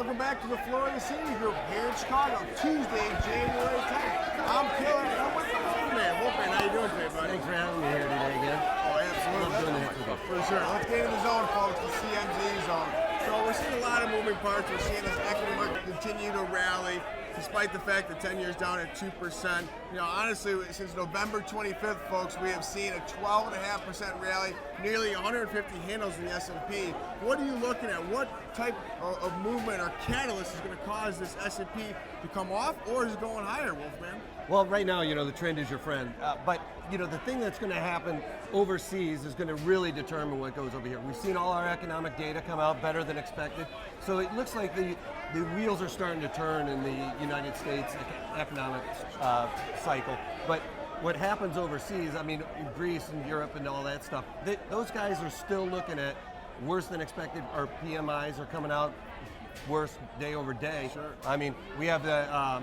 Welcome back to the Florida City Group here in Chicago, Tuesday, January 10th. I'm Killer, and I'm with the Wolfman. Wolfman, how you doing today, buddy? Thanks for having me here today again. Oh, absolutely. Love doing the hit with For sure. Let's get into the zone, folks, the CMZ zone. So we're seeing a lot of moving parts. We're seeing this equity market continue to rally, despite the fact that 10 years down at 2%. You know, honestly, since November 25th, folks, we have seen a 12.5% rally, nearly 150 handles in the S&P. What are you looking at? What type of movement or catalyst is going to cause this S&P to come off, or is it going higher, Wolfman? Well, right now, you know, the trend is your friend. But, you know, the thing that's going to happen overseas is going to really determine what goes over here. We've seen all our economic data come out better than expected. So it looks like the wheels are starting to turn in the United States economic cycle. But what happens overseas, I mean, Greece and Europe and all that stuff, those guys are still looking at worse than expected. Our PMIs are coming out worse day over day. Sure. I mean, we have the...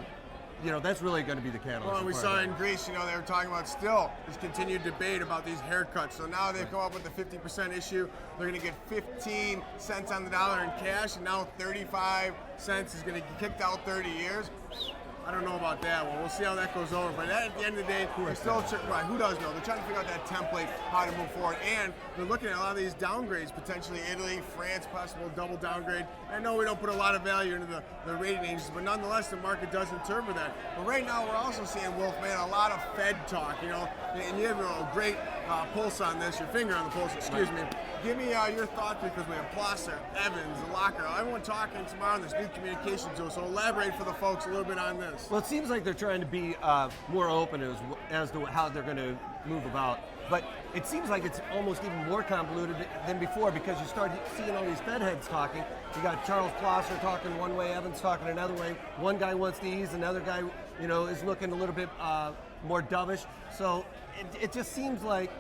you know, that's really going to be the catalyst. Well, we saw in Greece, you know, they were talking about still this continued debate about these haircuts. So now they've come up with the 50% issue. They're going to get 15 cents on the dollar in cash, and now 35 cents is going to get kicked out 30 years. I don't know about that one. We'll see how that goes over. But at the end of the day, they're still right. Who does know? They're trying to figure out that template, how to move forward. And they're looking at a lot of these downgrades, potentially Italy, France, possible double downgrade. I know we don't put a lot of value into the rating agencies, but nonetheless, the market does interpret that. But right now, we're also seeing, Wolfman, a lot of Fed talk, you know, and you have a great pulse on this, your finger on the pulse, excuse me. Give me your thoughts, because we have Plosser, Evans, Locker, everyone talking tomorrow on this new communication tool. So elaborate for the folks a little bit on this. Well, it seems like they're trying to be more open as to how they're going to move about. But it seems like it's almost even more convoluted than before, because you start seeing all these Fed heads talking. You got Charles Plosser talking one way, Evans talking another way. One guy wants to ease, another guy, you know, is looking a little bit more dovish. So it just seems like,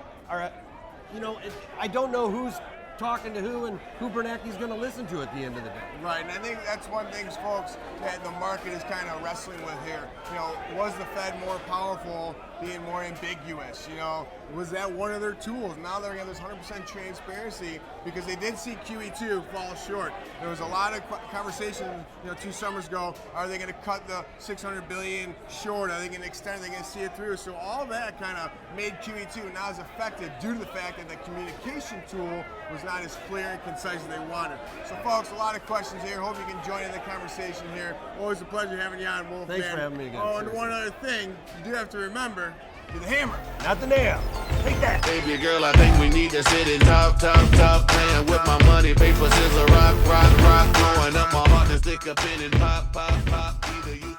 you know, I don't know who's talking to who and who Bernanke's going to listen to at the end of the day. Right, and I think that's one thing, folks, that the market is kind of wrestling with here. You know, was the Fed more powerful, being more ambiguous? You know, was that one of their tools? Now they're going to have this 100% transparency, because they did see QE2 fall short. There was a lot of conversation, you know, 2 summers ago. Are they going to cut the $600 billion short? Are they going to extend? Are they going to see it through? So all that kind of made QE2 not as effective, due to the fact that the communication tool was not as clear and concise as they wanted. So, folks, a lot of questions here. Hope you can join in the conversation here. Always a pleasure having you on, Wolfman. Thanks for having me again. Oh, and one other thing, you do have to remember, you're the hammer, not the nail. Take that. Baby girl, I think we need to sit in top, playing with my money, paper, scissors, rock, going up my heart and stick a pin and pop, pop, pop. Either you